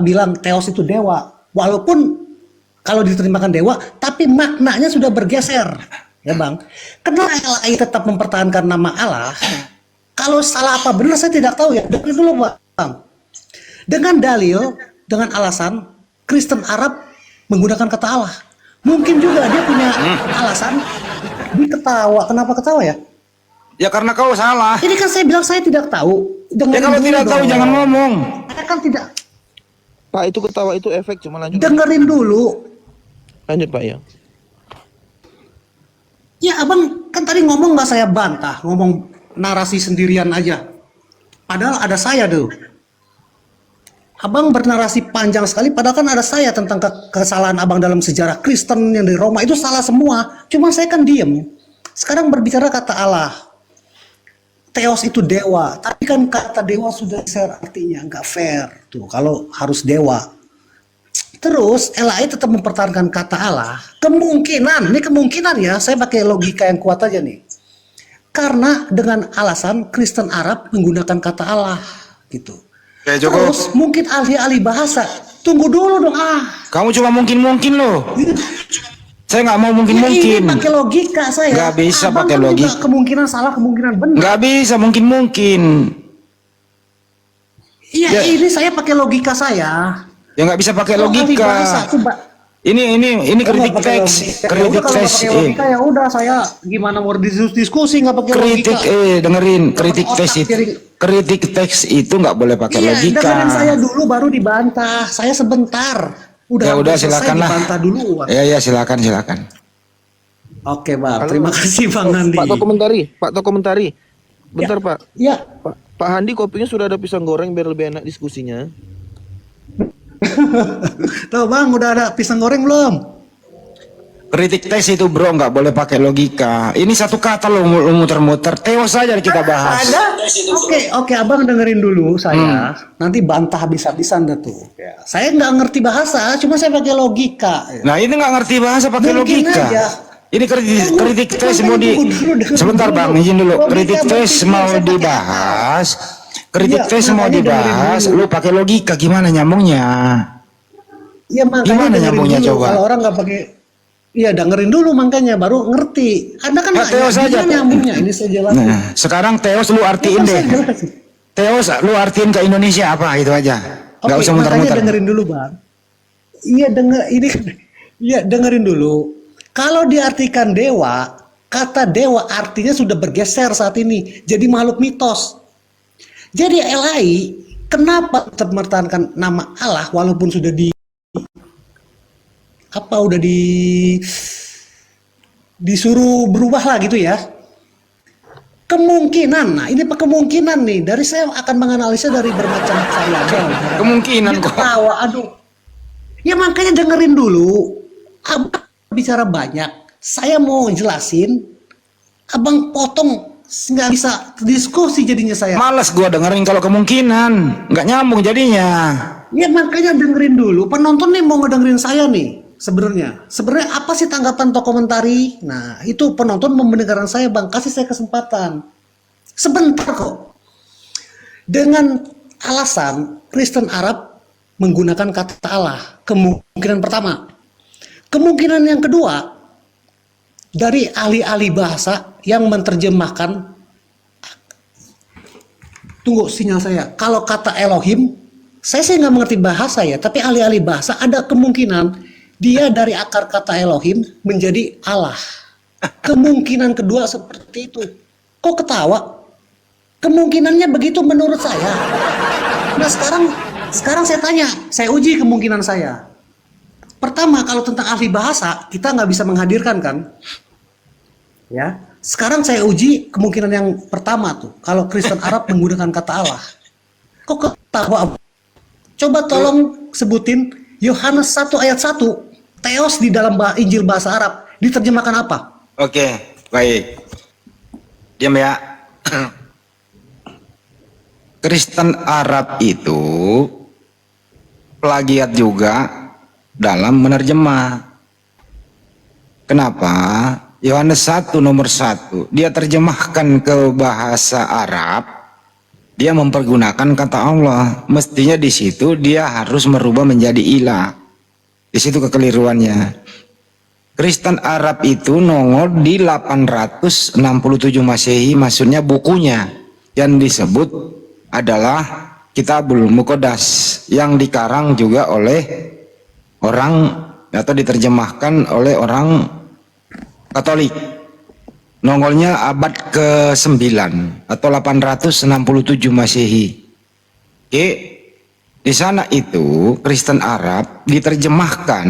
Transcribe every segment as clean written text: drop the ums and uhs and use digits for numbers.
bilang Theos itu dewa, walaupun kalau diterjemahkan dewa, tapi maknanya sudah bergeser, ya Bang. Kenapa LAI tetap mempertahankan nama Allah? Kalau salah apa benar saya tidak tahu ya. Dengar dulu Bang. Dengan dalil, dengan alasan Kristen Arab menggunakan kata Allah. Mungkin juga dia punya alasan. Dia ketawa. Kenapa ketawa ya? Ya karena kau salah. Ini kan saya bilang saya tidak tahu. Ya kalau tidak tahu jangan ngomong. Saya kan tidak. Pak, itu ketawa itu efek, cuma lanjut. Dengerin dulu. Lanjut Pak ya. Ya abang kan tadi ngomong nggak saya bantah, ngomong narasi sendirian aja. Padahal ada saya tuh. Abang bernarasi panjang sekali, padahal kan ada saya tentang kesalahan abang dalam sejarah Kristen yang di Roma itu salah semua. Cuma saya kan diem. Sekarang berbicara kata Allah. Theos itu dewa, tapi kan kata dewa sudah share artinya nggak fair tuh kalau harus dewa. Terus LAI tetap mempertahankan kata Allah. Kemungkinan, ini kemungkinan ya, saya pakai logika yang kuat aja nih. Karena dengan alasan Kristen Arab menggunakan kata Allah gitu. Oke, Joko. Terus mungkin ahli-ahli bahasa. Tunggu dulu dong Kamu cuma mungkin-mungkin loh. Saya nggak mau mungkin-mungkin. Ini pakai logika saya. Nggak bisa Abang pakai kan logika. juga kemungkinan salah, kemungkinan benar. Nggak bisa mungkin-mungkin. Iya, Ya. ini saya pakai logika saya. Ya nggak bisa pakai Kalau ahli logika. bahasa, coba. Ini kritik teks, kritik teks. Logika ya udah saya gimana mau diskusi nggak pakai logika. Kritik dengerin, kritik Otak teks itu. piring. Kritik teks itu nggak boleh pakai Iya, logika. dengerin saya dulu baru dibantah. Saya sebentar. Ya udah selesai, silakan lah. dibantah dulu. Ya silakan. Oke Bang, Halo. terima kasih Bang Andi. Pak Tok komentari. Bentar Pak. Ya, Pak Handi, kopinya sudah ada pisang goreng biar lebih enak diskusinya. tahu Bang, udah ada pisang goreng belum? Kritik teks itu bro nggak boleh pakai logika. Ini satu kata lo muter-muter. Theos saja kita bahas. Ada. Oke, Abang dengerin dulu saya. Nanti bantah habis-habisan dah tuh. Ya. Saya nggak ngerti bahasa, cuma saya pakai logika. Nah ini nggak ngerti bahasa pakai Mungkin logika. aja. Ini kritik tes mau di. Sebentar Bang, izin dulu. Kritik tes mau dibahas. Kritik Iya, tes mau makanya dengerin dibahas. dulu. Lu pakai logika gimana nyambungnya? Ya makanya Gimana dengerin nyambungnya dulu. coba? Kalau orang nggak pakai, iya dengerin dulu makanya baru ngerti. Anda kan Nah, Theos nanya, aja. gimana nyambungnya? Ini saya jelasin. Nah, sekarang Theos lu artiin Kan saya deh. jelasin. Theos lu artiin ke Indonesia apa itu aja. Nggak Oke, usah makanya muter-muter. dengerin dulu Bang. Iya iya dengerin dulu. Kalau diartikan dewa, kata dewa artinya sudah bergeser saat ini. Jadi makhluk mitos. Jadi LAI kenapa tetap mempertahankan nama Allah walaupun sudah disuruh berubah lah gitu ya. Kemungkinan, nah ini kemungkinan nih, dari saya akan menganalisa dari bermacam variabel. Kemungkinan Dia kok. ketawa, aduh. Ya makanya dengerin dulu. Abang bicara banyak. Saya mau jelasin. Abang potong, nggak bisa diskusi jadinya saya. Males gua dengerin kalau kemungkinan. Nggak nyambung jadinya. Ya makanya dengerin dulu. Penonton nih mau ngedengerin saya nih. Sebenarnya apa sih tanggapan atau komentari? Nah itu penonton mau mendengarkan saya Bang. Kasih saya kesempatan. Sebentar kok. Dengan alasan Kristen Arab menggunakan kata Allah. Kemungkinan pertama. Kemungkinan yang kedua, dari ahli-ahli bahasa yang menerjemahkan, tunggu sinyal saya, kalau kata Elohim, saya sih nggak mengerti bahasa ya, tapi ahli-ahli bahasa ada kemungkinan dia dari akar kata Elohim menjadi Allah. Kemungkinan kedua seperti itu. Kok ketawa? Kemungkinannya begitu menurut saya. Nah sekarang saya tanya, saya uji kemungkinan saya. Pertama, kalau tentang ahli bahasa kita nggak bisa menghadirkan kan? Ya. Sekarang saya uji kemungkinan yang pertama tuh. Kalau Kristen Arab menggunakan kata Allah. Kok ketawa? Coba tolong sebutin Yohanes 1 ayat 1. Theos di dalam Injil bahasa Arab diterjemahkan apa? Oke, baik. Diam ya. Kristen Arab itu plagiat juga dalam menerjemah. Kenapa? Yohanes 1 nomor 1 dia terjemahkan ke bahasa Arab Dia mempergunakan kata Allah. Mestinya di situ dia harus merubah menjadi ilah. Di situ kekeliruannya. Kristen Arab itu nongol di 867 Masehi, maksudnya bukunya yang disebut adalah Kitabul Muqaddas yang dikarang juga oleh orang atau diterjemahkan oleh orang Katolik. Nongolnya abad ke-9 atau 867 Masehi. Oke, di sana itu Kristen Arab diterjemahkan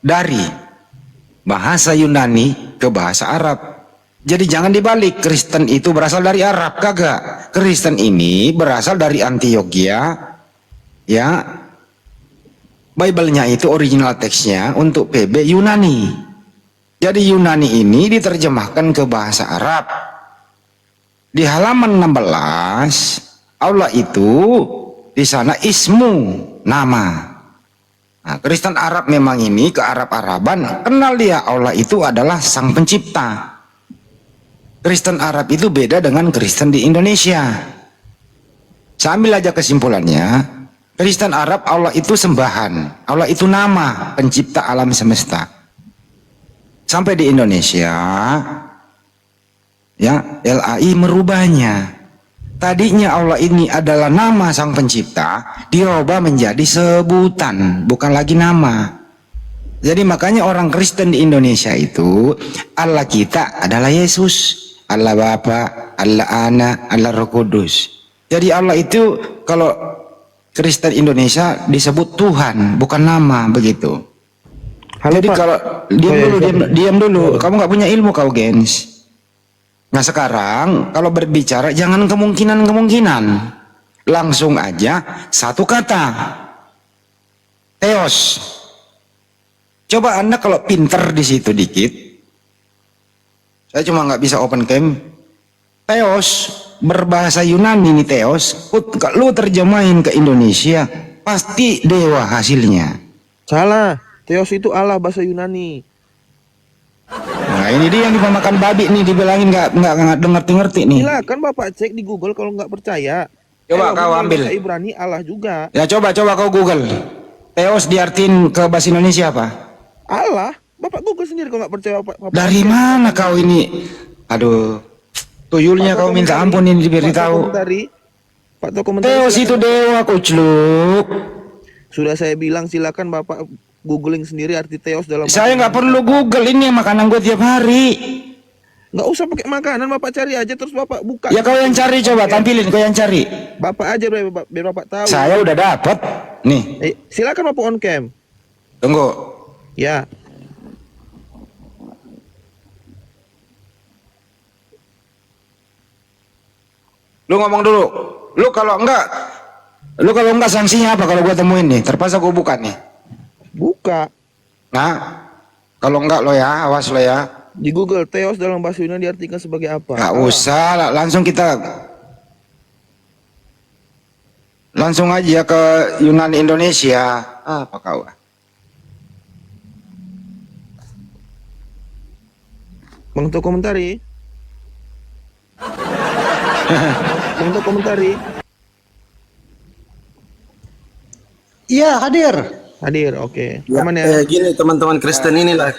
dari bahasa Yunani ke bahasa Arab. Jadi jangan dibalik, Kristen itu berasal dari Arab, kagak. Kristen ini berasal dari Antioquia, ya. Bible-nya itu original teksnya untuk PB Yunani. Jadi Yunani ini diterjemahkan ke bahasa Arab. Di halaman 16, Allah itu di sana ismu, nama. Nah, Kristen Arab memang ini ke Arab-Araban, kenal dia Allah itu adalah Sang Pencipta. Kristen Arab itu beda dengan Kristen di Indonesia. Saya ambil aja kesimpulannya, Kristen Arab Allah itu sembahan, Allah itu nama, pencipta alam semesta. Sampai di Indonesia, ya LAI merubahnya. Tadinya Allah ini adalah nama Sang Pencipta, dirubah menjadi sebutan, bukan lagi nama. Jadi makanya orang Kristen di Indonesia itu, Allah kita adalah Yesus, Allah Bapa, Allah Anak, Allah Roh Kudus. Jadi Allah itu kalau Kristen Indonesia disebut Tuhan, bukan nama, begitu. Halo, Jadi Pak. kalau diam dulu, kamu nggak punya ilmu kau, gens. Nah sekarang kalau berbicara jangan kemungkinan, langsung aja satu kata, Theos. Coba Anda kalau pinter di situ dikit, saya cuma nggak bisa open cam. Theos berbahasa Yunani nih Theos, kalau terjemahin ke Indonesia pasti dewa hasilnya. Salah. Theos itu Allah bahasa Yunani. Nah ini dia yang dimakan babi nih, dibilangin nggak ngerti nih. Silakan Bapak cek di Google kalau nggak percaya. Coba kau ambil. Bahasa Ibrani Allah juga. Ya coba kau Google. Theos diartin ke bahasa Indonesia apa? Allah. Bapak Google sendiri kalau nggak percaya Bapak. Dari mana kau ini? Aduh, tuyulnya Pak kau minta komentari. ampun ini diberitahu. Pak Toko komentari. Theos itu dewa kucluk. Sudah saya bilang silakan Bapak googling sendiri arti Theos dalam. Saya nggak perlu Google, ini makanan gue tiap hari. Nggak usah pakai makanan, Bapak cari aja terus Bapak buka. Ya kau yang cari, coba tampilin kau yang cari. Bapak aja biar Bapak tahu. Saya udah dapat. Nih, Silakan Bapak on cam. tunggu. Ya. Lu ngomong dulu. Lu kalau enggak sanksinya apa kalau gue temuin nih? Terpaksa gue buka nih. Buka Nah, kalau enggak lo ya, awas lo ya. di Google Theos dalam bahasa Yunani diartikan sebagai apa? Nggak usah, langsung aja ke Yunani Indonesia. Apa kau? Bang Toko komentari. Bang Toko komentari. Iya, hadir. Hadir, oke. Ya, Aman ya. gini teman-teman Kristen inilah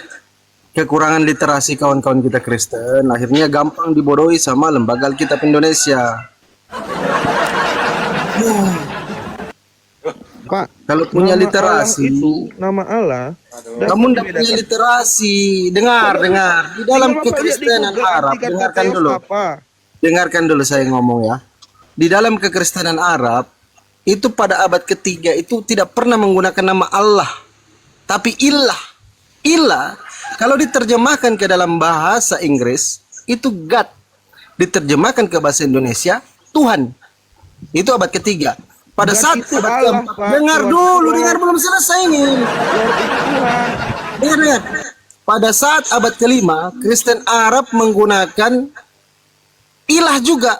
kekurangan literasi kawan-kawan kita Kristen, akhirnya gampang dibodohi sama lembaga Alkitab Indonesia. Pak, Kalau punya nama literasi, Allah itu nama Allah. kamu tidak punya literasi. Dengar. Di dalam kekristenan Arab, dengarkan dulu saya ngomong ya. Di dalam kekristenan Arab, itu pada abad ketiga itu tidak pernah menggunakan nama Allah, tapi ilah. Ilah, kalau diterjemahkan ke dalam bahasa Inggris, itu God. Diterjemahkan ke bahasa Indonesia, Tuhan. Itu abad ketiga. Pada God saat itu abad Allah, keempat, Pak. dengar Tuhan dulu, itu dengar belum selesai nih. Dengar. Pada saat abad kelima, Kristen Arab menggunakan ilah juga.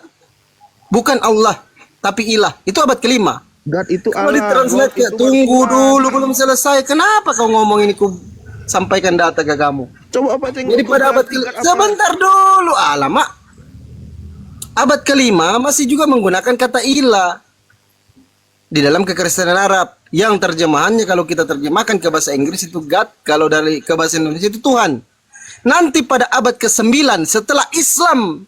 Bukan Allah, tapi ilah. Itu abad kelima. God itu Kalau Allah. ditranslate God ya, itu tunggu Tuhan. dulu, belum selesai. Kenapa kau ngomong ini? Ku sampaikan data ke kamu. Coba apa cek. Jadi pada abad kelima, sebentar dulu. Alamak. Abad kelima masih juga menggunakan kata ilah di dalam kekristenan Arab, yang terjemahannya kalau kita terjemahkan ke bahasa Inggris itu God, kalau dari ke bahasa Indonesia itu Tuhan. Nanti pada abad ke-9 setelah Islam,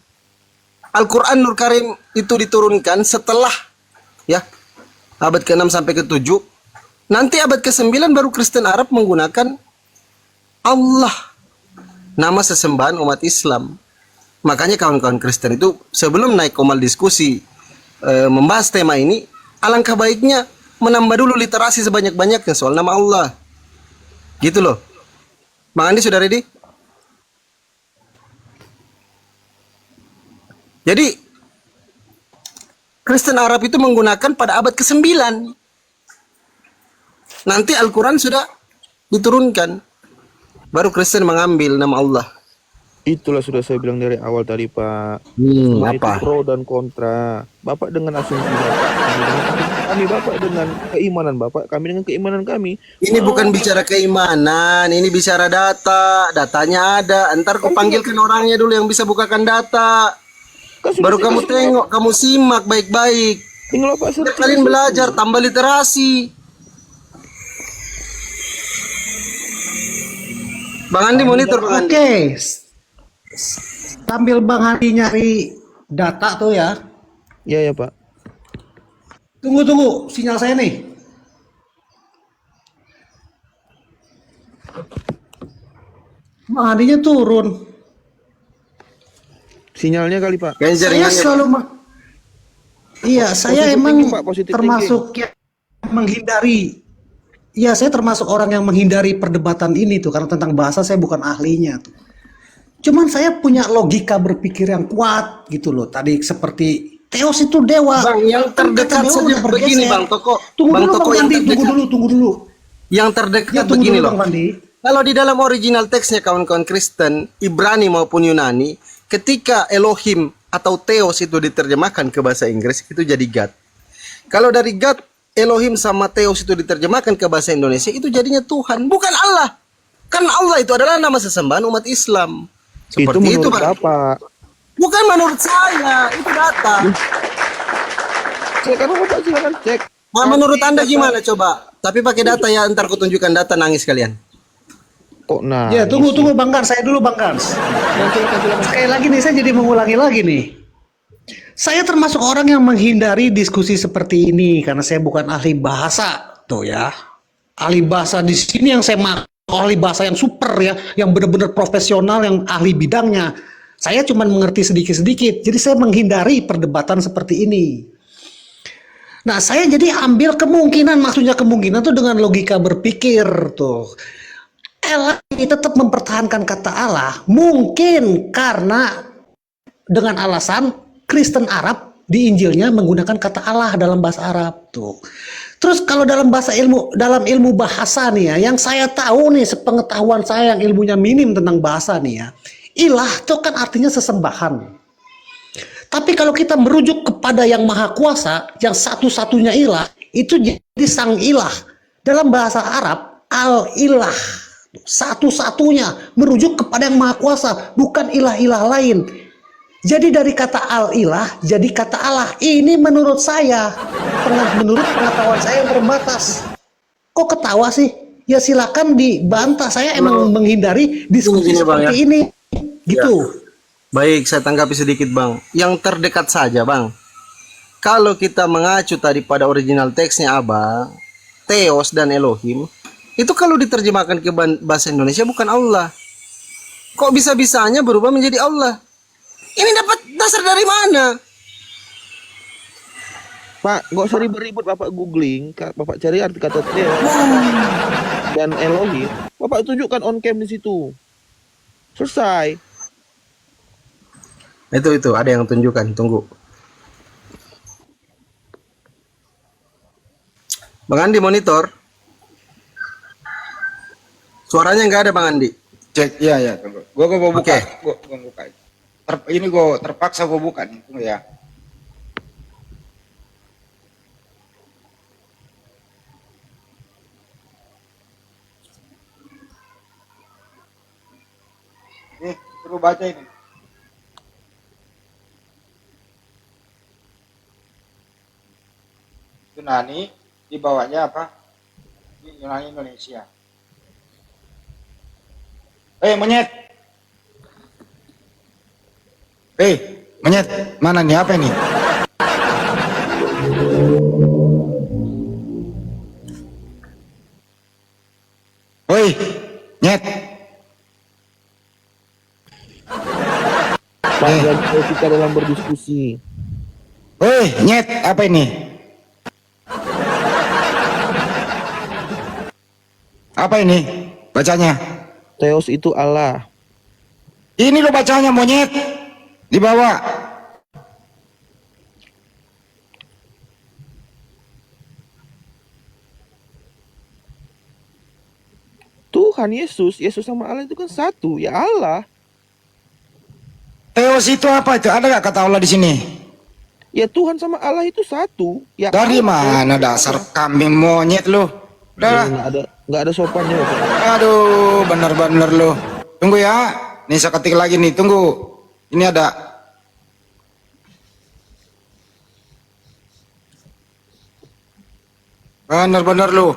Al-Quran Nur Karim itu diturunkan setelah ya abad ke-6 sampai ke-7. Nanti abad ke-9 baru Kristen Arab menggunakan Allah, nama sesembahan umat Islam. Makanya kawan-kawan Kristen itu sebelum naik komal diskusi membahas tema ini, alangkah baiknya menambah dulu literasi sebanyak-banyaknya soal nama Allah. Gitu loh. Bang Andi sudah ready? Jadi Kristen Arab itu menggunakan pada abad ke-9. Nanti Al-Quran sudah diturunkan. Baru Kristen mengambil nama Allah. Itulah sudah saya bilang dari awal tadi, Pak. Semua itu Apa? pro dan kontra. Bapak dengan asumsi Bapak, kami Bapak dengan keimanan Bapak, kami dengan keimanan kami. Ini bukan bicara keimanan, ini bicara data. Datanya ada. Ntar kau panggilkan orangnya dulu yang bisa bukakan data. Kan sudah Baru saya kamu kasih tengok, kamu simak baik-baik. tinggal Bapak Biar searching. kalian belajar, tambah literasi. Bang Andi monitor, Bang Andi. Oke, sambil Bang Andi nyari data tuh ya. Ya ya Pak. Tunggu sinyal saya nih. Bang Andinya turun. Sinyalnya kali Pak. Kayaknya Saya jaringannya. selalu iya, saya Positive emang thinking, Pak, positive termasuk yang menghindari. Iya, saya termasuk orang yang menghindari perdebatan ini tuh karena tentang bahasa saya bukan ahlinya tuh. Cuman saya punya logika berpikir yang kuat gitu loh. Tadi seperti Theos itu dewa. Bang, yang Kan terdekat kata dewa saja udah bergeser. begini, Bang Toko. Tunggu Bang dulu Toko Bang yang Wandi, terdekat. tunggu dulu. Yang terdekat Ya tunggu begini dulu loh. Bang Wandi. Kalau di dalam original teksnya kawan-kawan Kristen, Ibrani maupun Yunani, ketika Elohim atau Theos itu diterjemahkan ke bahasa Inggris, itu jadi God. Kalau dari God, Elohim sama Theos itu diterjemahkan ke bahasa Indonesia, itu jadinya Tuhan, bukan Allah. Kan Allah itu adalah nama sesembahan umat Islam. Itu Seperti itu, menurut Bang. Bapak. Bukan menurut saya, itu data. Silakan Bapak, silakan cek. Nah, menurut Nanti Anda data- gimana coba? Tapi pakai data ya, ntar ku tunjukkan data, nangis kalian. Kok nah? Ya tunggu Bang Gans, saya dulu Bang Gans. Silakan. Sekali lagi nih saya jadi mengulangi lagi nih. Saya termasuk orang yang menghindari diskusi seperti ini karena saya bukan ahli bahasa tuh ya. Ahli bahasa di sini yang saya maksud ahli bahasa yang super ya, yang benar-benar profesional, yang ahli bidangnya. Saya cuma mengerti sedikit-sedikit, jadi saya menghindari perdebatan seperti ini. Nah, saya jadi ambil kemungkinan, maksudnya kemungkinan tuh dengan logika berpikir tuh. Allah ini tetap mempertahankan kata Allah, mungkin karena dengan alasan Kristen Arab di Injilnya menggunakan kata Allah dalam bahasa Arab tuh. Terus kalau dalam ilmu bahasa nih ya, yang saya tahu nih sepengetahuan saya yang ilmunya minim tentang bahasa nih ya, ilah itu kan artinya sesembahan. Tapi kalau kita merujuk kepada yang maha kuasa, yang satu-satunya ilah, itu jadi sang ilah. Dalam bahasa Arab, al-ilah, satu-satunya, merujuk kepada yang maha kuasa, bukan ilah-ilah lain. Jadi dari kata al-ilah, jadi kata Allah. Ini menurut saya, menurut pengetahuan saya yang terbatas. Kok ketawa sih? Ya silakan dibantah, saya emang menghindari diskusi Gini, Bang, seperti ya. ini. Gitu. Baik, saya tanggapi sedikit, Bang. Yang terdekat saja, Bang. Kalau kita mengacu tadi pada original teksnya Abang, Theos dan Elohim, itu kalau diterjemahkan ke bahasa Indonesia bukan Allah. Kok bisa-bisanya berubah menjadi Allah? Ini dapat dasar dari mana? Pak, nggak usah ribet-ribet Bapak googling, Bapak cari arti kata Theo dan Elohim, Bapak tunjukkan on cam di situ. Selesai. Itu ada yang tunjukkan, tunggu. Bang Andi monitor. Suaranya nggak ada, Bang Andi. Cek, iya, tunggu. Gua mau buka. Oke. Gua buka. Ini gua terpaksa gua buka nih, tunggu ya. Suruh baca ini. Yunani, dibawanya apa? Yunani Indonesia. Monyet. Monyet, mana nih, apa ini? Woi, nyet. Pak, jangan kita dalam berdiskusi. Woi, nyet, apa ini? Apa ini? Bacanya. Theos itu Allah. Ini lo bacanya, monyet. Dibawa. Tuhan Yesus sama Allah itu kan satu, ya Allah. Theos itu apa itu? Ada nggak kata Allah di sini? Ya Tuhan sama Allah itu satu. Ya Dari Allah. mana dasar kambing monyet lo? Udah. Nggak ada sopannya, Bapak. Aduh, bener-bener lo. Tunggu ya. Nih saya ketik lagi nih. Tunggu. Ini ada. Bener-bener lo.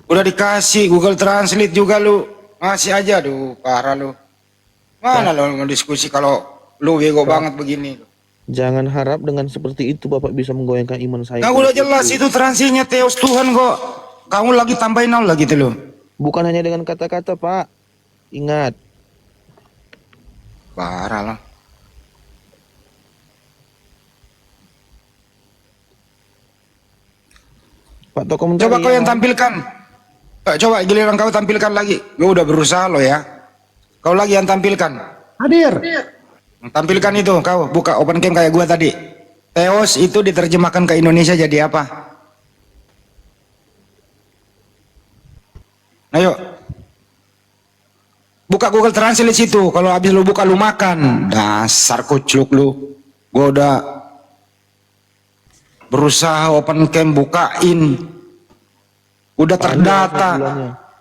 Udah dikasih Google Translate juga lu. Masih aja, aduh, parah lu. Mana lo ngediskusi kalau lu bego banget begini. Jangan harap dengan seperti itu Bapak bisa menggoyangkan iman saya. Nah, udah jelas itu transinya Theos Tuhan kok. Kamu lagi tambahin Allah gitu loh. Bukan hanya dengan kata-kata, Pak. Ingat. Parah lah. Pak Toko mencari Coba kau yang tampilkan. Coba giliran kau tampilkan lagi. Gue udah berusaha lo ya. Kau lagi yang tampilkan. Hadir. Tampilkan itu, kau buka open cam kayak gua tadi. Theos itu diterjemahkan ke Indonesia jadi apa? Ayo. Buka Google Translate situ. Kalau habis lu buka lu makan. Dasar kucluk lu. Gua udah berusaha open cam bukain. Udah terdata.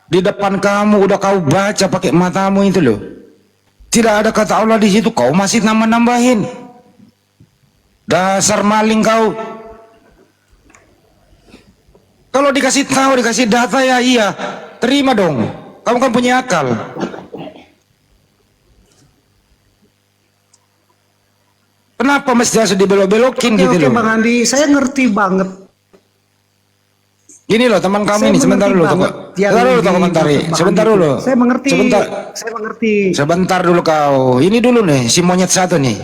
Di depan kamu udah kau baca pakai matamu itu loh. Tidak ada kata Allah di situ, kau masih nambah-nambahin. Dasar maling kau. Kalau dikasih tahu, dikasih data ya iya, terima dong. Kamu kan punya akal. Kenapa mesti harus dibelok-belokin gitu Oke, loh? Bang Andi, saya ngerti banget. Gini loh teman kami Saya ini, sebentar mengerti dulu, tunggu. banget yang Sebentar dulu, tunggu dimaksud komentari. Bang Sebentar Andi. dulu. Saya mengerti. Sebentar. Saya mengerti. Sebentar dulu kau. Ini dulu nih, si monyet satu nih.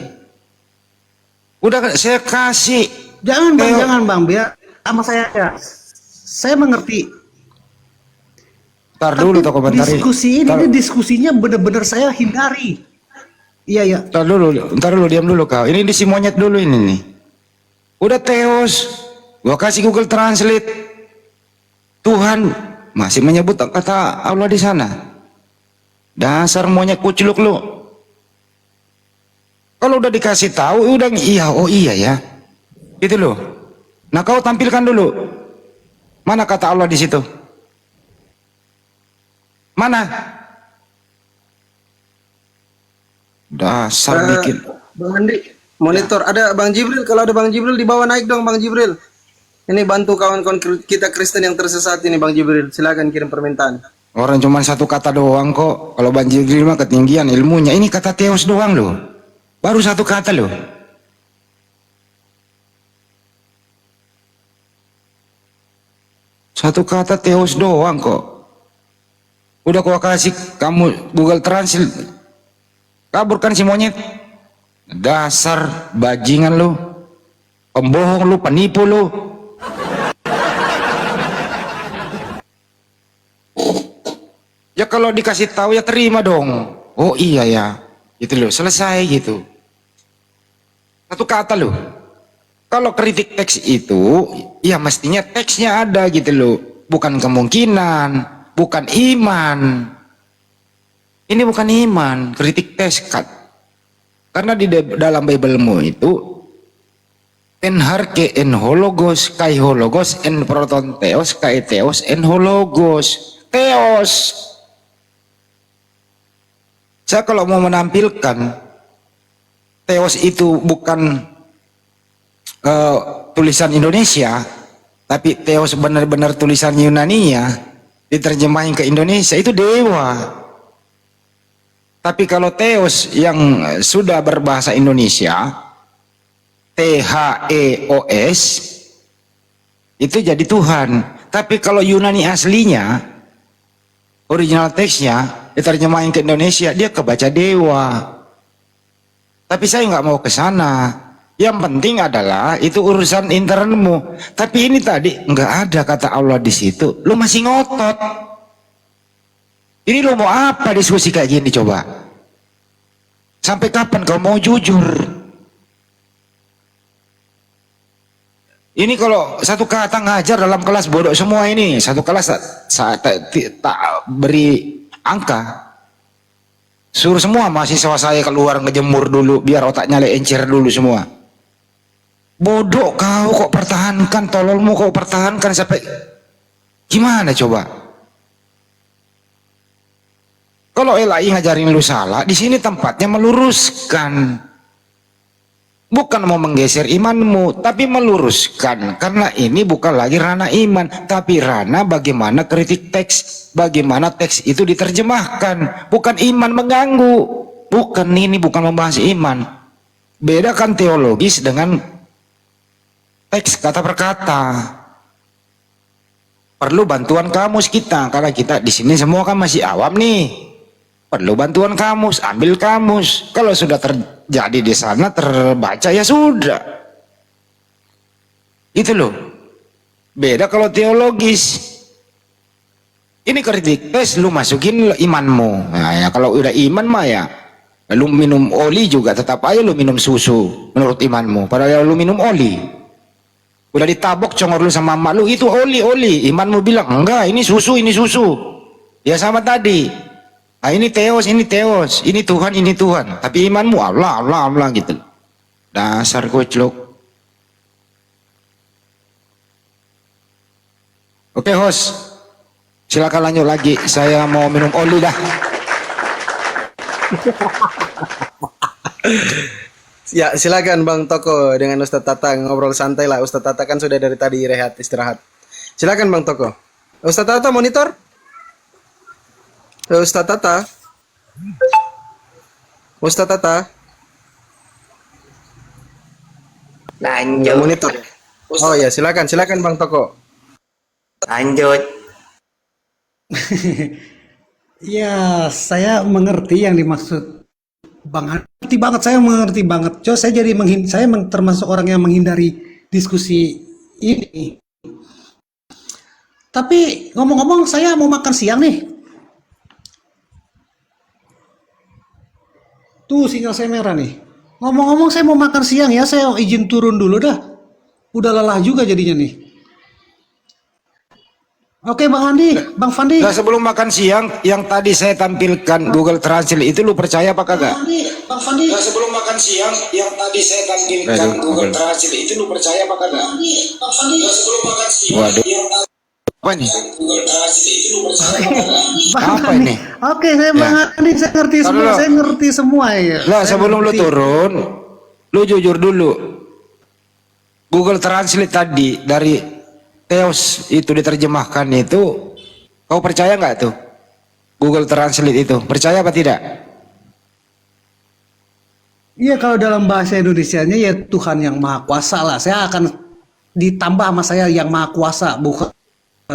Udah saya kasih. Jangan Bang, biar sama saya ya. Saya mengerti. Ntar dulu toko komentari. Diskusi ini diskusinya benar-benar saya hindari. Iya. Ntar dulu, diam dulu kau. Ini di si monyet dulu ini nih. Udah Theos, gua kasih Google Translate. Tuhan masih menyebut kata Allah di sana. Dasar monyet kucluk lu. Kalau udah dikasih tahu, udah iya, oh iya ya. Gitu loh. Nah kau tampilkan dulu. Mana kata Allah di situ? Mana? Dasar bikin. Bang Andi, monitor. Ada Bang Jibril. Kalau ada Bang Jibril di bawah naik dong Bang Jibril. Ini bantu kawan-kawan kita Kristen yang tersesat ini Bang Jibril. Silakan kirim permintaan. Orang cuma satu kata doang kok. Kalau Bang Jibril mah ketinggian ilmunya. Ini kata Theos doang loh. Baru satu kata loh. Satu kata Theos doang kok. Udah kau kasih kamu Google Translate. Kaburkan si monyet. Dasar bajingan lu. Pembohong lu, penipu lu. Ya kalau dikasih tahu ya terima dong. Oh iya ya. Gitu loh, selesai gitu. Satu kata loh. Kalau kritik teks itu, ya mestinya teksnya ada gitu loh. Bukan kemungkinan, bukan iman. Ini bukan iman, kritik teks kan. Karena di dalam Biblemu itu en harke en hologos kai hologos en proton theos kai theos en hologos. Theos. Saya kalau mau menampilkan Theos itu bukan tulisan Indonesia, Tapi Theos benar-benar tulisan Yunani-nya diterjemahin ke Indonesia itu dewa. Tapi kalau Theos yang sudah berbahasa Indonesia, Theos, itu jadi Tuhan. Tapi kalau Yunani aslinya, original teksnya diterjemahin ke Indonesia, dia kebaca dewa. Tapi saya nggak mau ke sana. Yang penting adalah itu urusan internmu. Tapi ini tadi nggak ada kata Allah di situ. Lu masih ngotot. Ini lu mau apa diskusi kayak gini coba? Sampai kapan kau mau jujur? Ini kalau satu kata ngajar dalam kelas bodoh semua ini. Satu kelas tak beri angka. Suruh semua mahasiswa saya keluar ngejemur dulu biar otaknya encer dulu semua. Bodoh kau kok pertahankan, tololmu kau pertahankan sampai gimana coba? Kalau LAI ngajarin lu salah, di sini tempatnya meluruskan. Bukan mau menggeser imanmu, tapi meluruskan. Karena ini bukan lagi ranah iman, tapi ranah bagaimana kritik teks, bagaimana teks itu diterjemahkan. Bukan iman mengganggu. Bukan, ini bukan membahas iman. Bedakan teologis dengan teks kata per kata. Perlu bantuan kamus kita, karena kita di sini semua kan masih awam nih. Perlu bantuan kamus, ambil kamus. Kalau sudah terjadi di sana terbaca ya sudah. Itu loh. Beda kalau teologis. Ini kritik tes lu masukin imanmu. Nah, ya kalau udah iman mah ya lu minum oli juga tetap aja lu minum susu menurut imanmu. Padahal lu minum oli. Udah ditabok congor lu sama emak lu itu oli. Imanmu bilang enggak ini susu. Ya sama tadi. Ah ini Theos, ini Tuhan. Tapi imanmu Allah gitu. Dasar kucluk. Oke host, silakan lanjut lagi. Saya mau minum oli dah. Ya, silakan Bang Toko dengan Ustadz Tata ngobrol santai lah. Ustadz Tata kan sudah dari tadi istirahat. Silakan Bang Toko. Ustadz Tata monitor? Ustadz Tata. Ustadz Tata. Lanjut. Monitor. Oh ya, silakan Bang Toko. Lanjut. Ya, saya mengerti yang dimaksud Bang Han. Saya mengerti banget. Saya jadi termasuk orang yang menghindari diskusi ini. Tapi ngomong-ngomong, saya mau makan siang nih. Tuh sinyal saya merah nih. Ngomong-ngomong saya mau makan siang ya, saya izin turun dulu dah. Udah lelah juga jadinya nih. Oke Bang Andi, Bang Fandi. Nah, sebelum makan siang yang tadi saya tampilkan Google Translate itu lu percaya apa kagak? Bang Fandi. Nah, sebelum makan siang yang tadi saya tampilkan Google Translate itu lu percaya apa kagak? Bang Fandi. Nah, sebelum makan siang yang apa nih? Google Translate itu lu percaya Apa ini? Oke, saya Bang Andi, saya ngerti semua, saya ngerti semua ya. Lah sebelum lu turun, lu jujur dulu. Google Translate tadi dari Theos itu diterjemahkan itu, kau percaya nggak tuh? Google Translate itu, percaya apa tidak? Iya, kalau dalam bahasa Indonesianya ya Tuhan yang Maha Kuasa lah. Saya akan ditambah sama saya yang Maha Kuasa, bukan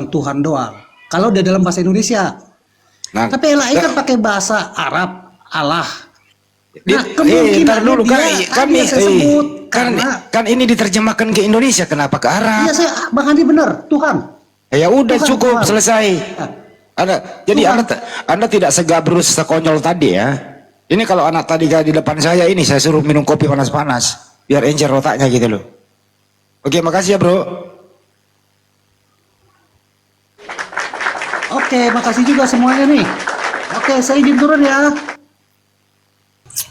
Tuhan doang. Kalau udah dalam bahasa Indonesia. Nah, Tapi LAI kan pakai bahasa Arab, Allah. Nah, ntar kemungkinan dulu kan ini diterjemahkan ke Indonesia, kenapa ke Arab? Iya, Bang Andi benar, Tuhan. Ya udah Tuhan, cukup Tuhan. selesai. Jadi Tuhan. anda tidak segabrus sekonyol tadi ya. Ini kalau anak tadi kayak di depan saya ini saya suruh minum kopi panas-panas biar encer otaknya gitu loh. Oke, makasih ya bro. Oke, makasih juga semuanya nih. Oke, saya izin turun ya.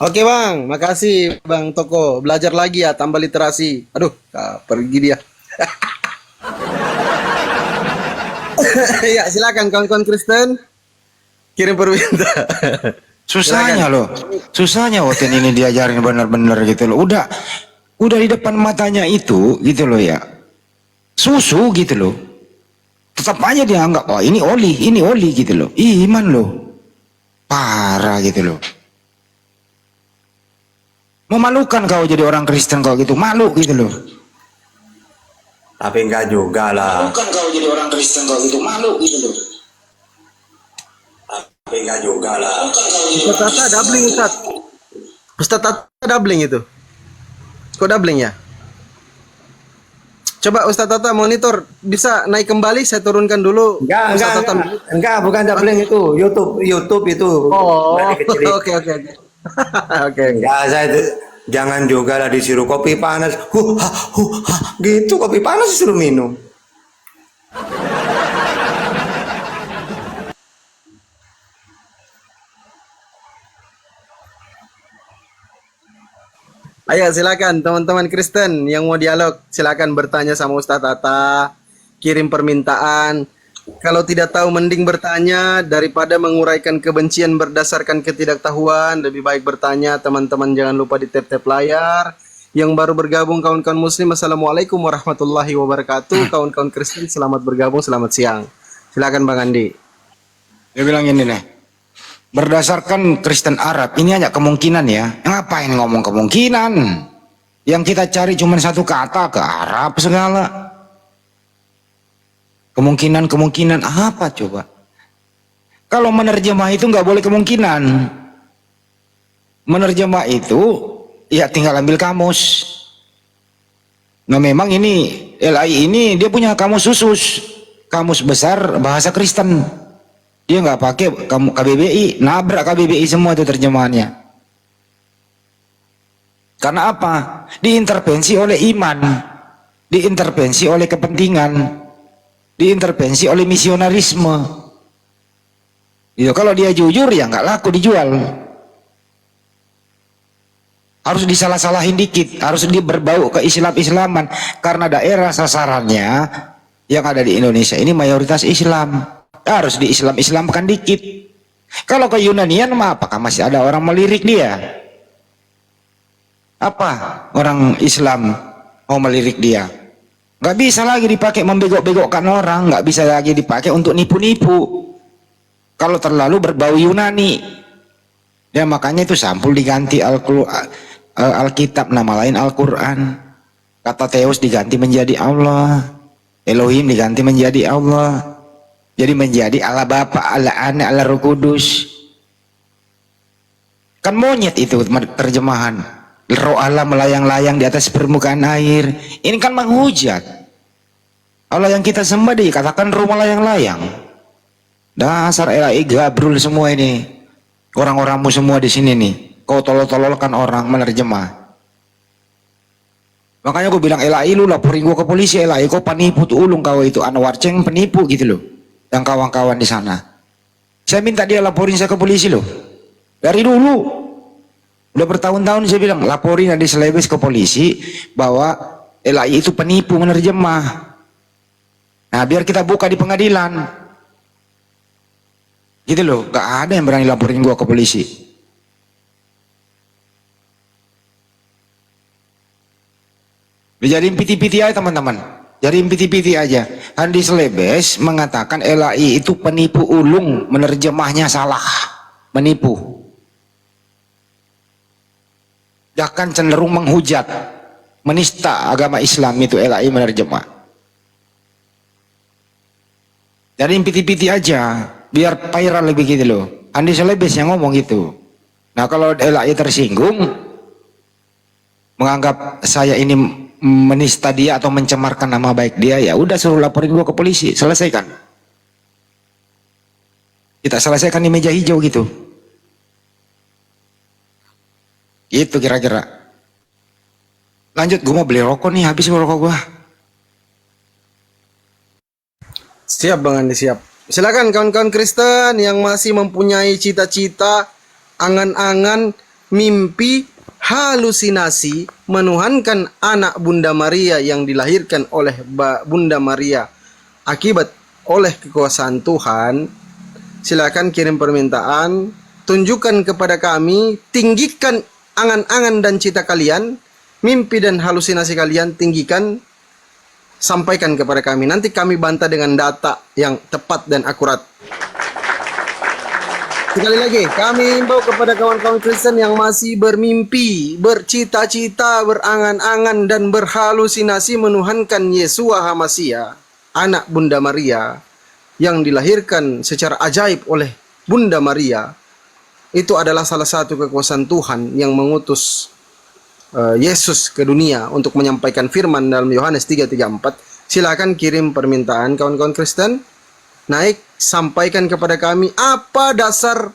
Oke Bang, makasih Bang Toko. Belajar lagi ya, tambah literasi. Aduh, pergi dia. Ya, silakan kawan-kawan Kristen. Kirim permintaan. Susahnya loh. Susahnya Woten ini diajarin benar-benar gitu loh. Udah di depan matanya itu gitu loh ya. susu gitu loh. Tetap aja dia anggap, oh ini oli gitu loh. Iman loh. Parah gitu loh. Memalukan kau jadi orang Kristen kau gitu, malu gitu loh. Tapi enggak juga lah. Memalukan kau jadi orang Kristen kau gitu, malu gitu loh. Tapi enggak juga lah. Ustaz Tata doubling Ustaz. Ustaz Tata doubling itu. Kok doubling ya? Coba Ustaz Tata monitor, bisa naik kembali, saya turunkan dulu. Ustaz Tata. Bukan doubling itu. YouTube itu. Oh, Berarti kecilin. oke. Oke. Enggak, saya itu jangan juga lah disuruh kopi panas. Gitu kopi panas disuruh minum. Ayo silakan teman-teman Kristen yang mau dialog, silakan bertanya sama Ustaz Tata, kirim permintaan. Kalau tidak tahu mending bertanya daripada menguraikan kebencian berdasarkan ketidaktahuan. Lebih baik bertanya. Teman-teman jangan lupa di tap-tap layar. Yang baru bergabung kawan-kawan muslim, Assalamualaikum warahmatullahi wabarakatuh. Kawan-kawan Kristen selamat bergabung, selamat siang. Silakan Bang Andi. Dia bilang ini nih, berdasarkan Kristen Arab, ini hanya kemungkinan ya. Ngapain ngomong kemungkinan? Yang kita cari cuma satu kata, ke Arab segala. Kemungkinan apa coba? Kalau menerjemah itu nggak boleh kemungkinan. Menerjemah itu ya tinggal ambil kamus. Nah memang ini LAI ini dia punya kamus khusus, kamus besar bahasa Kristen. Dia nggak pakai KBBI, nabrak KBBI semua itu terjemahannya. Karena apa? Diintervensi oleh iman, diintervensi oleh kepentingan, diintervensi oleh misionarisme. Itu kalau dia jujur ya nggak laku dijual. Harus disalah-salahin dikit, harus berbau ke Islam-Islaman karena daerah sasarannya yang ada di Indonesia ini mayoritas Islam. Harus di Islam-Islamkan dikit. Kalau ke Yunanian mah apakah masih ada orang melirik dia? Apa orang Islam mau melirik dia? Nggak bisa lagi dipakai membegok-begokkan orang, nggak bisa lagi dipakai untuk nipu-nipu. Kalau terlalu berbau Yunani, ya makanya itu sampul diganti Alkitab, nama lain Al-Quran. Kata Theos diganti menjadi Allah, Elohim diganti menjadi Allah. Jadi menjadi Allah Bapa, Allah Anak, Allah Roh Kudus. Kan monyet itu terjemahan. Roh Allah melayang-layang di atas permukaan air. Ini kan menghujat. Allah yang kita sembah dikatakan roh melayang-layang. Dasar LAI gabrul semua ini. Orang-orangmu semua di sini nih. Kau tolol-tololkan orang menerjemah. Makanya aku bilang LAI lu laporin gua ke polisi. LAI kau penipu tuh ulung kau itu. Anwar Ceng penipu gitu loh. Yang kawan-kawan di sana. Saya minta dia laporin saya ke polisi loh. Dari dulu. Udah bertahun-tahun saya bilang laporin Adi Selebes ke polisi bahwa LAI itu penipu menerjemah. Nah biar kita buka di pengadilan. Gitu loh. Gak ada yang berani laporin gua ke polisi. Dijadiin piti-piti aja teman-teman. Jadiin piti-piti aja. Andi Selebes mengatakan LAI itu penipu ulung, menerjemahnya salah, menipu. Bahkan cenderung menghujat, menista agama Islam itu LAI menerjemah. Jadiin piti-piti aja, biar viral lebih gitu loh. Andi Selebes yang ngomong gitu. Nah kalau LAI tersinggung, menganggap saya ini menista dia atau mencemarkan nama baik dia, ya udah suruh laporin gua ke polisi, selesaikan. Kita selesaikan di meja hijau gitu. Itu kira-kira. Lanjut, gua mau beli rokok nih, habis rokok gua. Siap Bang Andi, siap. Silakan kawan-kawan Kristen yang masih mempunyai cita-cita, angan-angan, mimpi, halusinasi menuhankan anak Bunda Maria yang dilahirkan oleh Bunda Maria akibat oleh kekuasaan Tuhan, silakan kirim permintaan, tunjukkan kepada kami, tinggikan angan-angan dan cita kalian, mimpi dan halusinasi kalian tinggikan, sampaikan kepada kami. Nanti kami bantah dengan data yang tepat dan akurat. Sekali lagi, kami himbau kepada kawan-kawan Kristen yang masih bermimpi, bercita-cita, berangan-angan, dan berhalusinasi menuhankan Yesua HaMasiah, anak Bunda Maria, yang dilahirkan secara ajaib oleh Bunda Maria. Itu adalah salah satu kekuasaan Tuhan yang mengutus Yesus ke dunia untuk menyampaikan firman dalam Yohanes 3:34. Silakan kirim permintaan kawan-kawan Kristen. Naik, sampaikan kepada kami apa dasar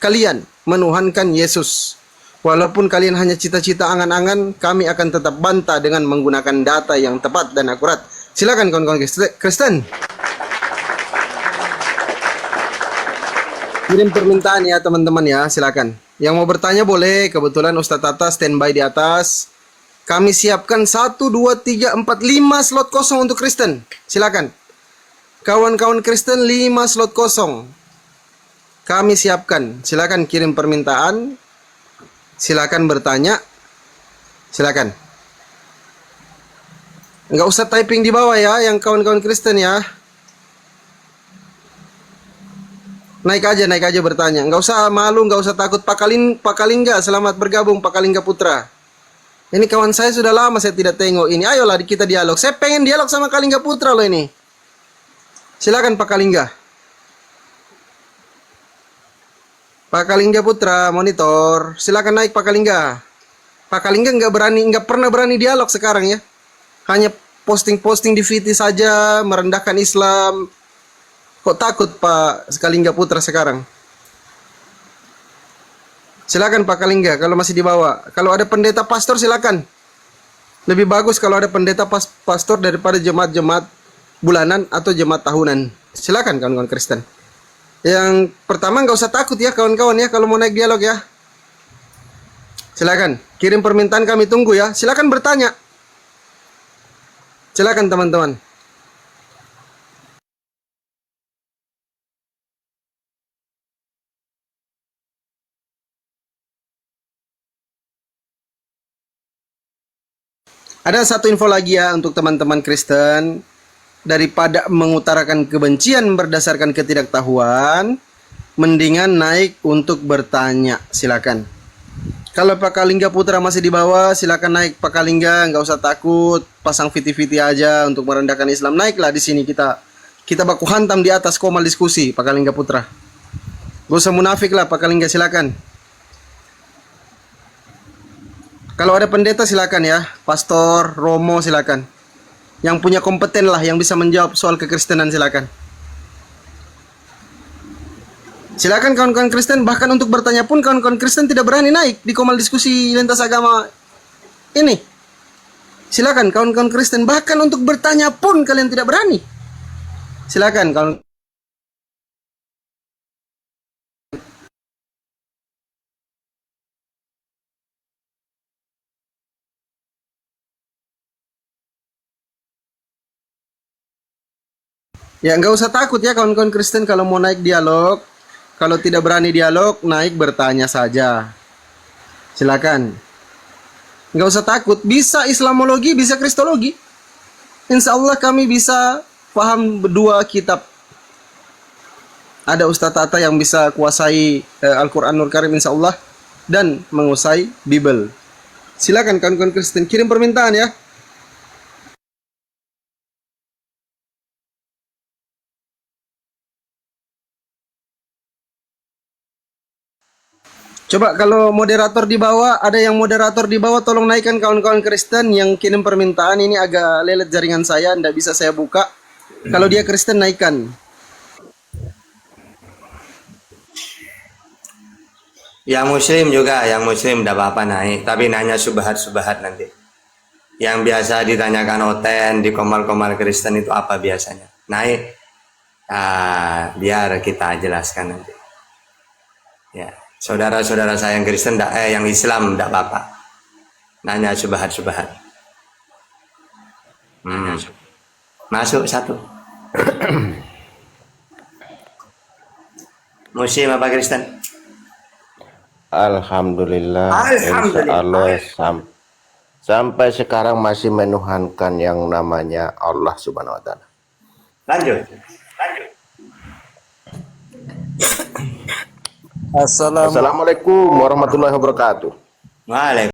kalian menuhankan Yesus. Walaupun kalian hanya cita-cita angan-angan, kami akan tetap bantah dengan menggunakan data yang tepat dan akurat. Silakan kawan-kawan Kristen. Kirim permintaan ya teman-teman ya, silakan. Yang mau bertanya boleh, kebetulan Ustadz Tata standby di atas. Kami siapkan 1, 2, 3, 4, 5 slot kosong untuk Kristen. Silakan. Kawan-kawan Kristen 5 slot kosong. Kami siapkan. Silakan kirim permintaan. Silakan bertanya. Silakan. Nggak usah typing di bawah ya, yang kawan-kawan Kristen ya. Naik aja bertanya. Nggak usah malu, nggak usah takut. Pak Kalingga, selamat bergabung Pak Kalingga Putra. Ini kawan saya sudah lama saya tidak tengok ini. Ayolah kita dialog. Saya pengen dialog sama Kalingga Putra loh ini. Silakan Pak Kalingga. Pak Kalingga Putra, monitor. Silakan naik Pak Kalingga. Pak Kalingga nggak pernah berani dialog sekarang ya. Hanya posting-posting di VT saja, merendahkan Islam. Kok takut Pak Kalingga Putra sekarang? Silakan Pak Kalingga kalau masih dibawa. Kalau ada pendeta pastor silakan. Lebih bagus kalau ada pendeta pastor daripada jemaat-jemaat bulanan atau jemaat tahunan. Silakan kawan-kawan Kristen. Yang pertama nggak usah takut ya kawan-kawan ya kalau mau naik dialog ya. Silakan kirim permintaan kami tunggu ya. Silakan bertanya. Silakan teman-teman. Ada satu info lagi ya untuk teman-teman Kristen. Daripada mengutarakan kebencian berdasarkan ketidaktahuan, mendingan naik untuk bertanya. Silakan. Kalau Pak Kalingga Putra masih di bawah, silakan naik Pak Kalingga, nggak usah takut, pasang viti-viti aja untuk merendahkan Islam. Naiklah di sini kita baku hantam di atas komal diskusi Pak Kalingga Putra. Gak usah munafik lah Pak Kalingga, silakan. Kalau ada pendeta silakan ya, pastor, romo silakan. Yang punya kompeten lah, yang bisa menjawab soal kekristenan silakan. Silakan kawan-kawan Kristen, bahkan untuk bertanya pun kawan-kawan Kristen tidak berani naik di komal diskusi lintas agama ini. Silakan kawan-kawan Kristen, bahkan untuk bertanya pun kalian tidak berani. Silakan kawan. Ya nggak usah takut ya kawan-kawan Kristen kalau mau naik dialog. Kalau tidak berani dialog, naik bertanya saja. Silakan. Nggak usah takut. Bisa Islamologi, bisa Kristologi. Insya Allah kami bisa paham dua kitab. Ada Ustadz Tata yang bisa kuasai Al-Quranul Karim insya Allah. Dan menguasai Bible. Silakan kawan-kawan Kristen kirim permintaan ya. Coba kalau moderator di bawah, ada yang moderator di bawah tolong naikkan kawan-kawan Kristen yang kirim permintaan. Ini agak lelet jaringan saya, tidak bisa saya buka. Kalau dia Kristen naikkan. Yang muslim juga, yang muslim tidak apa-apa naik, tapi nanya subhat-subhat nanti. Yang biasa ditanyakan Oten di komal-komal Kristen itu apa biasanya? Naik, biar kita jelaskan nanti. Ya, saudara-saudara saya yang Kristen, yang Islam tidak apa-apa. Nanya subhat-subhat. Masuk satu. Muslim apa Kristen? Alhamdulillah, Alhamdulillah. insya Allah sampai sekarang masih menuhankan yang namanya Allah Subhanahu wa taala. Lanjut. Assalamualaikum warahmatullahi wabarakatuh. Waalaikumsalam.